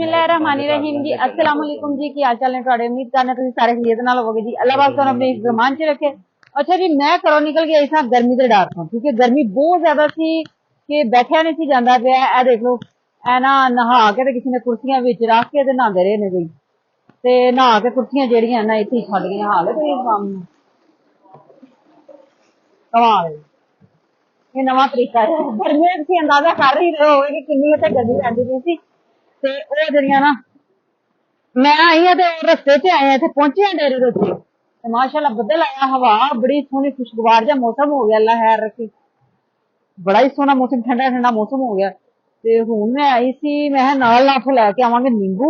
बिस्मिल्लाहिर्रहमानिर्रहीम जी। अस्सलाम वालेकुम जी। की हाल चाल ने तुहाडे? उम्मीद करने तुसीं सारे खैरियत नाल होवोगे जी। अल्लाह पाक तुहानू अपने ईमान च रखे। अच्छा जी, मैं घरों निकल गई इस गर्मी के डर तो, क्योंकि गर्मी बहुत ज्यादा सी कि बैठा नहीं सी जांदा पिया। ए देख लो, ए ना नहा के ते किसी ने कुर्सियां विच रख के ते नहांदे रहे ने कोई, ते नहा के कुर्सियां जेहड़ियां ना इत्थे छड्ड गई। हाल कोई कमाल है। ये नवा तरीका है गर्मी में। तुसीं अंदाजा कर ही रहे हो कि किन्नी इत्थे गर्मी पैंदी पई सी। ते ओ जेहड़ियां ना मैं आई हाँ, रस्ते च आए इतने पहुंचे हैं डेरे के उत्ते, माशाअल्लाह बदल आया, हवा बड़ी सोहनी खुशगवार जहा मौसम हो गया। अल्लाह खैर रखे, बड़ा ही सोहना मौसम, ठंडा ठंडा मौसम हो गया। ते हुण मैं आई सी, मैं नाल नाल लैके आवांगे नींबू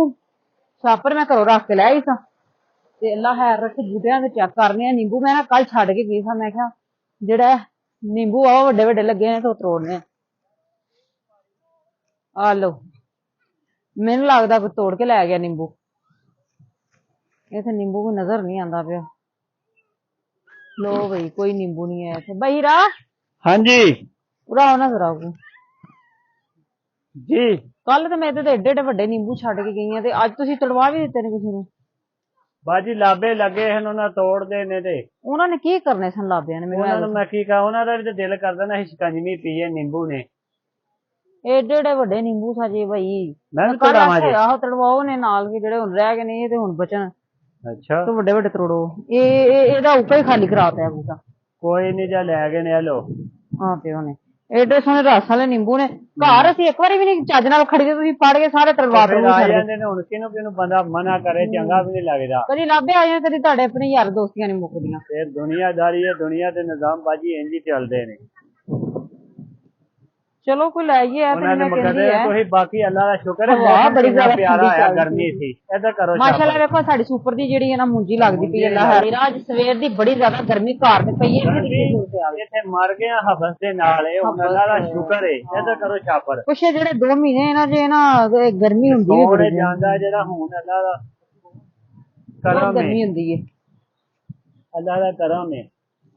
छापर, मैं घरों रख के लै आई सा। ते अल्लाह खैर रखे, बूटियां ते चेक करने आ नींबू। मैं ना कल छड्ड के गई सा, मैं क्या जेड़ा नींबू आ वड्डे वड्डे लगे ने तो तोड़ने आ लो। मैनू लगदा कोई तोड़ के लै गया नींबू। इत्थे नींबू कोई नजर नहीं आंदा पिया। लो भाई, कोई नींबू नहीं है इत्थे। बहीरा, हाँ जी उरा आओ ना जरा को। जी। कल तो मैं एड्डे एड्डे वड्डे नींबू छड्ड के गई हां, ते अज तुसीं तड़वा भी दित्ते ने किसी नूं। बाजी लाभे लगे हैं, उन्होंने तोड़ते ने ते ਉਹਨਾਂ ਨੇ ਕੀ ਕਰਨੇ ਸਨ ਲਾਭਿਆਂ ਨੇ? ਮੈਨੂੰ ਇਹ उन्होंने ਦੱਸੋ। मैं की कहा, उन्होंने भी तो दिल करता ना शिकंजवी पीए नींबू ने। ਏਡੇ ਏਡੇ ਵੱਡੇ ਨਿੰਬੂ ਸਾਜੇ ਭਾਈ। मैं ਮੈਂ भी ਕੱਲ तोड़ावा ਆਖਿਆ जे। ਆਹੋ ਤੜਵਾਓ ਨੇ ਨਾਲ ਵੀ, ਜਿਹੜੇ ਹੁਣ ਰਹਿ ਗਏ ਨੇ ਇਹ ਤੇ ਹੁਣ ਬਚਣ अच्छा ਤੋਂ ਵੱਡੇ ਵੱਡੇ ਤਰੋੜੋ। ਇਹਦਾ ਉੱਪਰ ਹੀ ਖਾਲੀ ਕਰਾਤਾ ਹੈ ਬੂਟਾ। कोई नहीं, जा लै गए ने लो। ਹਾਂ ਪਿਓ ਨੇ ਏਡੇ ਸੋਹਣੇ ਰਸ ਵਾਲੇ ਨਿੰਬੂ ਨੇ। ਘਰ ਅਸੀਂ ਇੱਕ ਵਾਰੀ ਵੀ ਨਹੀਂ ਚੱਜ ਨਾਲ ਖੜੀਦੇ, ਤੁਸੀਂ ਪੜ ਕੇ ਸਾਰੇ ਤੜਵਾ फिर ਤੜਵੂ आ ਛੱਡ जाते ने, हुण किनू किनू बंदा मना करे चंगा भी नहीं लगदा। ਕਦੀ ਲਾਭੇ ਆ ਜਾਏ, कदी ਤੁਹਾਡੇ ਆਪਣੇ यार ਦੋਸਤੀਆਂ नहीं मुकदियां। फिर दुनियादारी है, दुनिया के निजाम बाजी इंज ही चलते ने। चलो कोई लै आइए, ऐ ते उन्होंने मैं कहंदी मुकदे है। तुही बाकी अल्लाह का शुक्र है, हवा मौसम बड़ी कितना ज्यादा प्यारा ठंडी है, चल गर्मी रही थी। इधर करो माशाल्लाह शाबाश। देखो साड़ी सुपर दी जेड़ी है ना मुंजी लगदी पई। मुंजी अल्लाह लग- है आज सवेर दी बड़ी ज्यादा गर्मी घर ते पई है। गर्मी इत्थे मर गया हबस दे नाल, हुण अल्लाह का शुक्र है। इधर करो छापर। कुछ जेड़े 2 महीने इन्हां च ना गर्मी हुंदी है, सौने बड़ी जांदा जेड़ा हुण अल्लाह दा बहुत करम है, गर्मी हुंदी है। अल्लाह दा करम है।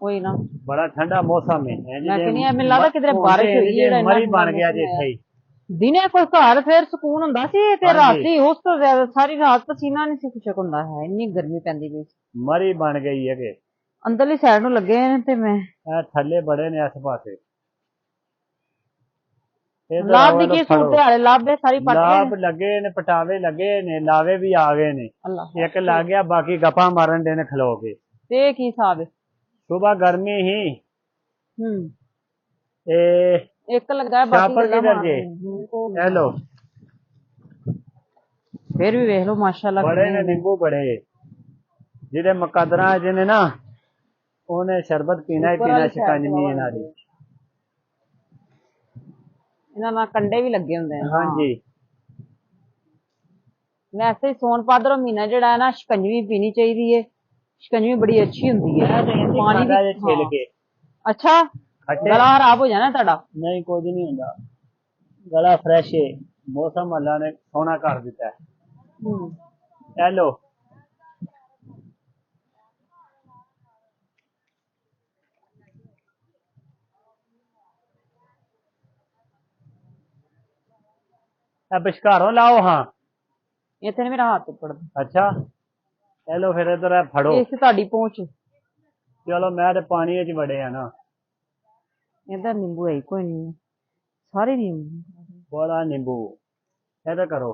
कोई ना, बड़ा ठंडा मौसम है। मैं कहनी है मैनूं लगदा किधरे बारिश होई है, जेड़ा इन्ना मरी ठंडा बन गया मौसम जे है। इत्थे ही। दिने कोई घर फिर सुकून हुंदा सी, ते हाँ जी, राती उस तो ज्यादा सारी रात पसीना नहीं सी खुशक हुंदा है, इन्नी गर्मी पैंदी पई। मरी बन गई है कि अंदरली साइड नूं लगे ने ते मैं थल्ले बड़े ने आस पासे। इधर लाभ आओ दी लो की फड़ो। सूरत हाल है? लाभ दे सारी पट गए लाभ ने। लगे ने, पटावे लगे ने, लावे भी आ गए ने। अल्लाह एक लग गया, बाकी गप्पा मारन दे ने खलो के। ते की हिसाब है? सुबह गर्मी ही ए एक लगा है, बाकी छापर गल्ला किधर मार जे? रहे हैं। हेलो, फिर भी वेख लो माशाल्लाह बड़े ने कितने नींबू बड़े, जिहदे मुकदरा जिन्हें ना उन्हें शरबत पीना ही ऊपर पीना, वाली साइड तो शिकंजवी आवा इन्हां दी। लगे। इन्हां नाल कंडे भी लगे हुंदे हैं। हाँ जी, वैसे ही सोन भाद्रो महीना जेड़ा है ना, शिकंजवी पीनी चाहिए है। शिकंजवी बड़ी अच्छी हुंदी है। पानी भी छिल के अच्छा, खट्टे गला खराब हो जाना तुहाडा। नहीं, कुछ नहीं होता, गला फ्रेश है। मौसम अल्लाह ने सोना कर दिता है। हेलो, बशकारों लाओ। हाँ इत्थे नहीं मेरा हाथ पड़दा। अच्छा, हेलो, फिर इधर फड़ो। इस तुहाडी पहुंच। चलो, मैं तो पानी च बड़े है ना। इधर नींबू है कोई नहीं, सारे नींबू। बड़ा नींबू इधर करो।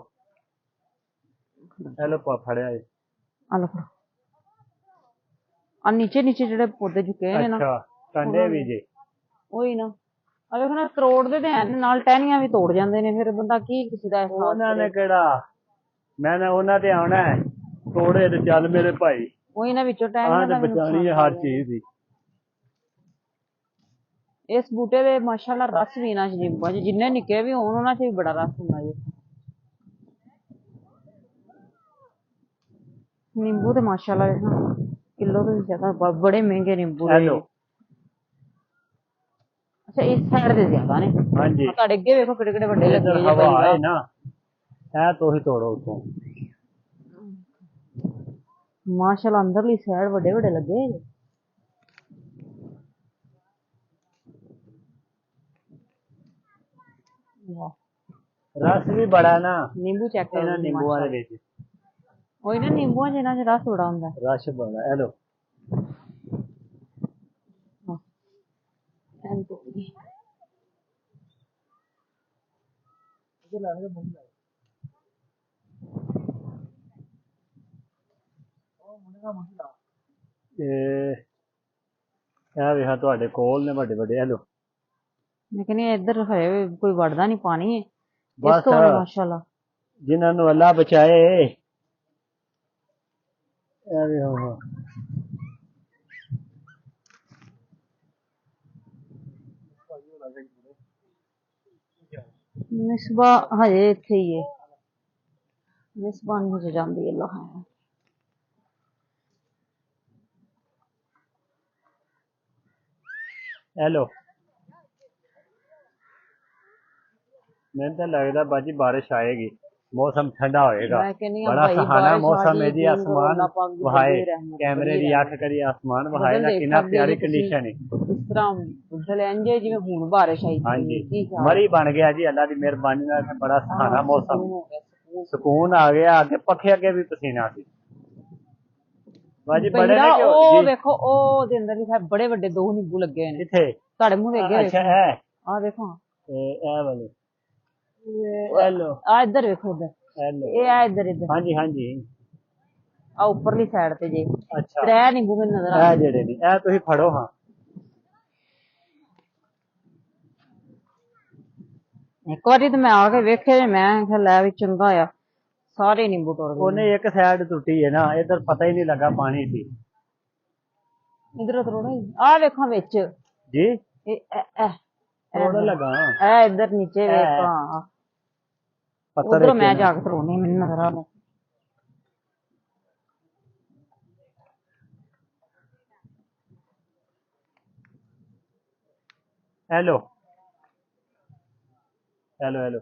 हेलो, फड़िया जी। आ लो आ नीचे नीचे जेड़े पौधे झुके ने ना, अच्छा, कंडे भी जी। ਉਹੀ ਨਾ ਆ ਵੇਖੋ ਨਾ, ਤਰੋੜਦੇ ਤੇ ਹੈ ਨਾਲ ਟਹਿਨੀਆਂ ਵੀ ਤੋੜ ਜਾਂਦੇ ਨੇ, ਫਿਰ ਬੰਦਾ ਕੀ ਕਿਸੇ ਦਾ एहसास ਉਹਨਾਂ ਨੇ करे। ਕਿਹੜਾ, ਮੈਂ ਉਹਨਾਂ ਤੇ ਆਉਣਾ ਹੈ, ਤੋੜੇ ਤੇ ਚੱਲ ਮੇਰੇ ਭਾਈ। ਉਹੀ ਨਾ, ਵਿੱਚੋਂ ਆਹ ਟਹਿਨੀਆਂ ਤੇ ਦਾ ਵੀ ਬਚਾਣੀ ਹੈ ਹਰ ਚੀਜ਼ ਦੀ। ਇਸ ਬੂਟੇ ਦੇ ਮਾਸ਼ਾਅੱਲਾ ਰਸ ਵੀ ਨਾ ਨਿੰਬੂਆਂ ਚ ਜਿੰਨੇ ਨਿੱਕੇ ਵੀ ਹੋਣ ਉਹਨਾਂ ਚ ਵੀ ਬੜਾ ਰਸ ਹੁੰਦਾ ਜੀ। नींबू तो माशाल्लाह किलो तो ज्यादा बड़े महंगे नींबू ने। अच्छा, इस साइड से ज्यादा ने। हाँ जी, ਤੁਹਾਡੇ ਅੱਗੇ ਵੇਖੋ ਕਿਹੜੇ ਕਿਹੜੇ ਵੱਡੇ ਲੱਗੇ इधर ਜੇ हवा ਬਈਰਾ। है ना, है तो ही तोड़ो उसको। माशाल्लाह अंदरली साइड बड़े बड़े लगे। वाह, रस भी बड़ा ना नींबू चेक करो इन्हां जी, नींबूआं दे माशाल्लाह। विच। ਉਹੀ ਨਾ ਨਿੰਬੂਆਂ ਚ ਇਹਨਾਂ ਚ ਰਸ ਬੜਾ ਹੁੰਦਾ ਹੈ। रस बड़ा है लो। ਹਾਂ ਐਨ ਤੋਂ ਵੀ। ਤੇ ਇਹ ਵੇਖਾਂ ਤੁਹਾਡੇ ਕੋਲ ਨੇ ਵੱਡੇ ਵੱਡੇ ਹੈਲੋ। ਮੈਂ ਕਹਿੰਦੀ ਹਾਂ ਇੱਧਰ ਹਰੇ ਕੋਈ ਵੜਦਾ ਨਹੀਂ ਪਾਣੀ ਹੈ ਇਸ ਬਸ ਤੋਂ ਨੇ ਮਾਸ਼ਾਅੱਲਾ। ਜਿਨ੍ਹਾਂ ਨੂੰ ਅੱਲਾ ਬਚਾਏ ਇਹ ਵੇਖੋ। ਮਿਸਬਾ ਹਜੇ ਇੱਥੇ ਹੀ ਹੈ। ਮਿਸਬਾ ਨੂੰ ਹਜੇ ਜਾਂਦੀ ਹੈ ਅੱਲਾ ਹੈ। हेलो मैंने तो लगता बाजी बारिश आएगी मौसम ठंडा होएगा मैं कहनी हाँ बड़ा भाई सुहाना बारिश मौसम आ है जी जाएगी, आसमान अल्लाह पाक की वहाए बड़ी रहमत, कैमरे बड़ी की रहमत। अख करी आसमान वहाए बदल ना देख कितना सकते प्यारी जी तुसीं कंडीशन है। इस तरह बदल इंज जिवें हुण बारिश आई हाँ थी जी की ख्याल मरी बन गया जी अल्लाह की मेहरबानी नाल बड़ा सुहाना हाँ, मौसम सुकून हो गया, सुकून। सुकून आ गया आगे पखे अगे भी पसीना सी बाजी बड़े बहिरा ने क्यों ਉਹ जी ਵੇਖੋ ਉਹ ਦੇ ਅੰਦਰ ਵੀ ਹੈ ਬੜੇ ਵੱਡੇ ਦੋ ਨਿੰਬੂ ਲੱਗੇ ਹੋਏ ਨੇ किथे ਤੁਹਾਡੇ ਮੂੰਹ ਦੇ ਅੱਗੇ अच्छा ਵੇਖੋ है ਆ ਵੇਖੋ ए वाले हेलो ਆ ਇੱਧਰ ਵੇਖੋ ਇੱਧਰ हेलो ਇਹ ਆ ਇੱਧਰ ਇੱਧਰ हाँ जी हाँ जी ਆ ਉੱਪਰਲੀ ਸਾਈਡ ਤੇ ਜੇ अच्छा ਤਰੇ ਨਿੰਬੂ ਮੈਨੂੰ ਨਜ਼ਰ ਇਹ ਆਉਂਦੇ ਜਿਹੜੇ ਨੇ ਇਹ ਤੁਸੀਂ ਫੜੋ ਹਾਂ ਇੱਕ ਵਾਰੀ ਤੇ ਮੈਂ ਆ ਕੇ ਵੇਖੇ ਤੇ ਮੈਂ ਕਿਹਾ ਲੈ ਵੀ ਚੰਗਾ ਆ ਸਾਰੇ ਨਿੰਬੂ ਤੋੜ ਗਏ ਉਹਨੇ ਇੱਕ ਸਾਈਡ ਟੁੱਟੀ ਹੈ ਨਾ ਇਧਰ ਪਤਾ ਹੀ ਨਹੀਂ ਲੱਗਾ ਪਾਣੀ ਸੀ ਇਧਰ ਤੋੜੋ ਆ ਵੇਖਾਂ ਵਿੱਚ ਜੀ ਇਹ ਤੋੜਨ ਲੱਗਾ ਇਹ ਇੱਧਰ ਨੀਚੇ ਵੇਖਾਂ ਪੱਤਰ ਉਧਰ ਮੈਂ ਜਾ ਕੇ ਤੋੜਨੀ ਮੈਨੂੰ ਨਜ਼ਰ ਆ ਰਿਹਾ हेलो हेलो हेलो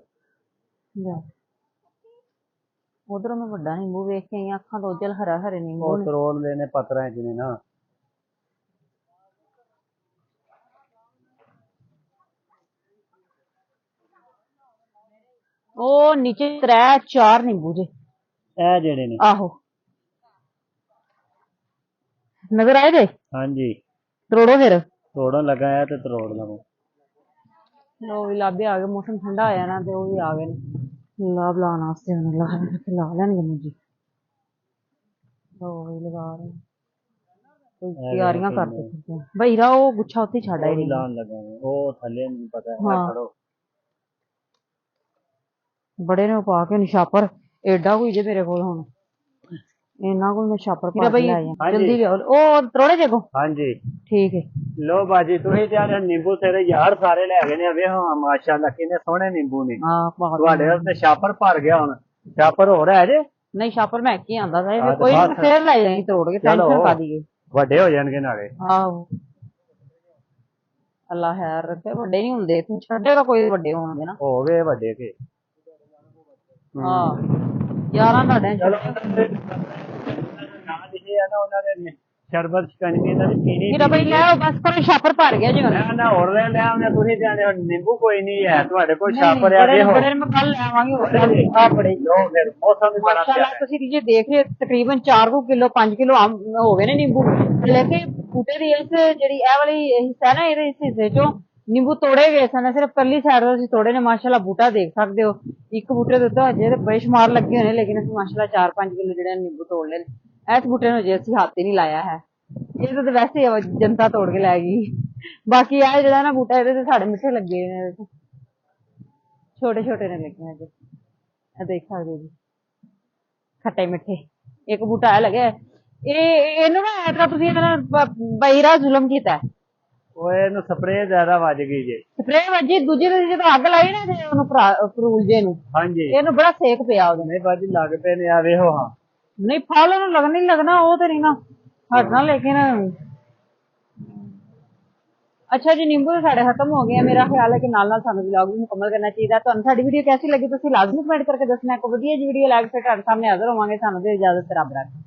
ਉਧਰੋਂ ਮੈਂ ਵੱਡਾ ਨਿੰਬੂ ਵੇਖ ਕੇ ਆਈ ਅੱਖਾਂ ਤੋਂ ਉਜਲ ਹਰਾ ਹਰੇ ਨਿੰਬੂ ਉਹ ਤਰੋਲ ਲੈਨੇ ਪੱਤਰਾਂ ਚ ਨੇ ਨਾ ਉਹ ਨੀਚੇ 3-4 ਨਿੰਬੂ ਜੇ ਇਹ ਜਿਹੜੇ ਨੇ ਆਹੋ ਨਜ਼ਰ ਆਏ ਜੇ ਹਾਂਜੀ ਤਰੋੜੋ ਫਿਰ ਤੋੜਨ ਲੱਗਾ ਹੈ ਤੇ ਤਰੋੜ ਲਵਾਂ ਉਹ ਵੀ ਲਾਭੇ ਆ ਗਏ ਮੌਸਮ ਠੰਡਾ ਆਇਆ ਨਾ ਤੇ ਉਹ ਵੀ ਆ ਗਏ ਨੇ ਲਾਭ ਲਾਉਣ ਵਾਸਤੇ ਹੁਣ ਲਾ ਲੈਣਗੇ ਮੁੰਜੀ ਉਹ ਵੀ ਲਗਾ ਰਹੇ ਕੋਈ ਤਿਆਰੀਆਂ ਕਰਦੇ ਫਿਰਦੇ ਬਈਰਾ ਉਹ ਗੁੱਛਾ ਉੱਥੇ ਛੱਡ ਆਏ ਲਾਉਣ ਲੱਗਾ ਉਹ ਥੱਲੇ ਨਹੀਂ ਪਤਾ ਹਾਂ ਖੜੋ ਬੜੇ ਨੇ ਪਾ ਕੇ ਨਿਸ਼ਾਪਰ ਐਡਾ ਕੋਈ ਜੇ ਮੇਰੇ ਕੋਲ ਹੁਣ ਇਹਨਾਂ ਕੋਲ ਮੈਂ ਛਾਪਰ ਪਾ ਕੇ ਲਾਇਆ ਜਲਦੀ ਲਿਆਓ ਉਹ ਤਰੋੜੇ ਜੇਗੋ ਹਾਂਜੀ ਠੀਕ ਹੈ ਲੋ ਬਾਜੀ ਤੁਸੀਂ ਤੇ ਨਿੰਬੂ ਤੇਰੇ ਯਾਰ ਸਾਰੇ ਲੈ ਗਏ ਨੇ ਵੇਖੋ ਮਾਸ਼ਾਅੱਲਾ ਕਿੰਨੇ ਸੋਹਣੇ ਨਿੰਬੂ ਨੇ ਹਾਂ ਤੁਹਾਡੇ ਉੱਤੇ ਛਾਪਰ ਭਰ ਗਿਆ ਹੁਣ ਛਾਪਰ ਹੋਰ ਹੈ ਜੇ ਨਹੀਂ ਛਾਪਰ ਮੈਂ ਕੀ ਆਂਦਾ ਸੀ ਕੋਈ ਫੇਰ ਲੈ ਜਾਈ ਤੋੜ ਕੇ ਟੈਨਸ਼ਨ ਪਾ ਦਈਏ ਵੱਡੇ ਹੋ ਜਾਣਗੇ ਨਾਲੇ ਆਹੋ ਅੱਲਾ ਖੈਰ ਰੱਖੇ ਵੱਡੇ ਨਹੀਂ ਹੁੰਦੇ ਤੂੰ ਛੱਡੇਗਾ ਕੋਈ ਵੱਡੇ ਹੋਣਗੇ ਨਾ ਹੋਵੇ ਵੱਡੇ ਕੇ ਹਾਂ ਯਾਰਾਂ ਤੁਹਾਡੇ ਸ਼ਰਬਤ ਸ਼ਿਕੰਜੀ ਇਹਨਾਂ ਦੀ ਪੀਣੀ ਮੇਰਾ ਬਈ ਲੈ ਬਸ ਕਰੋ ਛਾਪਰ ਭਰ ਗਿਆ ਜੀ ਨਾ ਹੋਰ ਲੈ ਲੈ ਆਉਂਦੇ ਤੁਸੀਂ ਜਾਣੇ ਨਿੰਬੂ ਕੋਈ ਨਹੀਂ ਹੈ ਤੁਹਾਡੇ ਕੋਲ ਛਾਪਰ ਆ ਦੇਖੋ ਬੜੇ ਮੈਂ ਕੱਲ ਲੈ ਆਵਾਂਗੀ ਆ ਬੜੇ ਲੋ ਫਿਰ ਮੌਸਮ ਵੀ ਬੜਾ ਮਾਸ਼ਾਅੱਲਾ ਤੁਸੀਂ ਜੇ ਦੇਖ ਰਹੇ ਤਕਰੀਬਨ 4 ਕਿਲੋ 5 ਕਿਲੋ ਹੋ ਗਏ ਨੇ ਨਿੰਬੂ ਲੈ ਕੇ ਬੂਟੇ ਦੀ ਇਸ ਜਿਹੜੀ ਇਹ ਵਾਲੀ ਹਿੱਸਾ ਨਾ ਇਹਦੇ ਹਿੱਸੇ ਚੋਂ ਨਿੰਬੂ ਤੋੜੇ ਗਏ ਸਨ ਸਿਰਫ ਪਰਲੀ ਸਾਈਡ ਤੋਂ ਅਸੀਂ ਤੋੜੇ ਨੇ ਮਾਸ਼ਾਅੱਲਾ ਬੂਟਾ ਦੇਖ ਸਕਦੇ ਹੋ ਇੱਕ ਬੂਟੇ ਦੇ ਉੱਤੇ ਹਜੇ ਬੇਸ਼ੁਮਾਰ ਲੱਗੇ ਹੋਏ ਨੇ ਲੇਕਿਨ ਅਸੀਂ ਮਾਸ਼ਾਅੱਲਾ 4-5 ਕਿਲੋ ਜਿਹੜੇ ਨਿੰਬੂ ਤੋੜ ਲਏ ਇਸ ਬੂਟੇ ਨੂੰ ਜੇ ਅਸੀਂ ਹੱਥ ਹੀ ਨਹੀਂ ਲਾਇਆ ਹੈ ਇਹ ਤਾਂ ਵੈਸੇ ਜਨਤਾ ਤੋੜ ਕੇ ਲੈ ਗਈ ਬਾਕੀ ਇਹ ਜਿਹੜਾ ਨਾ ਬੂਟਾ ਇਹਦੇ ਤੇ ਸਾਡੇ ਮਿੱਠੇ ਲੱਗੇ ਨੇ ਛੋਟੇ ਛੋਟੇ ਨੇ ਲੱਗੇ ਅਜੇ ਇਹ ਦੇਖ ਸਕਦੇ ਜੀ ਖੱਟੇ ਮਿੱਠੇ ਇੱਕ ਬੂਟਾ ਇਹ ਲੱਗਿਆ ਇਹਨੂੰ ਨਾ ਐਤਰਾ ਤੁਸੀਂ ਇਹਨਾਂ ਬਈਰਾ ਜ਼ੁਲਮ ਕੀਤਾ ਉਹ ਇਹਨੂੰ ਸਪਰੇਅ ਜ਼ਿਆਦਾ ਵੱਜ ਗਈ ਜੇ ਸਪਰੇਅ ਵੱਜੀ ਦੂਜੇ ਦਿਨ ਜਦੋਂ ਅੱਗ ਲਾਈ ਨਾ ਤੇ ਉਹਨੂੰ ਫਰੂਲ ਜੇ ਨੂੰ ਹਾਂਜੀ ਇਹਨੂੰ ਬੜਾ ਸੇਕ ਪਿਆ ਉਹਦੇ ਨਹੀਂ ਬਾਜੀ ਲੱਗ ਪਏ ਨੇ ਆ ਵੇਖੋ ਹਾਂ ਨਹੀਂ ਫਲ ਉਹਨੂੰ ਲੱਗਣਾ ਹੀ ਲੱਗਣਾ ਉਹ ਤੇ ਨਹੀਂ ਨਾ ਹਟਣਾ ਲੇਕਿਨ ਅੱਛਾ ਜੀ ਨਿੰਬੂ ਤਾਂ ਸਾਡੇ ਖਤਮ ਹੋ ਗਏ ਮੇਰਾ ਖਿਆਲ ਹੈ ਕਿ ਨਾਲ ਨਾਲ ਸਾਨੂੰ ਵਲੌਗ ਵੀ ਮੁਕੰਮਲ ਕਰਨਾ ਚਾਹੀਦਾ ਤੁਹਾਨੂੰ ਸਾਡੀ ਵੀਡੀਓ ਕੈਸੀ ਲੱਗੀ ਤੁਸੀਂ ਲਾਜ਼ਮੀ ਕਮੈਂਟ ਕਰਕੇ ਦੱਸਣਾ ਇੱਕ ਵਧੀਆ ਜੀ ਵੀਡੀਓ ਲੈ ਕੇ ਫਿਰ ਤੁਹਾਡੇ ਸਾਹਮਣੇ ਹਾਜ਼ਰ ਹੋਵਾਂਗੇ ਸਾਨੂੰ ਦੇ ਇਜਾਜ਼ਤ ਰੱਬ ਰੱਖੇ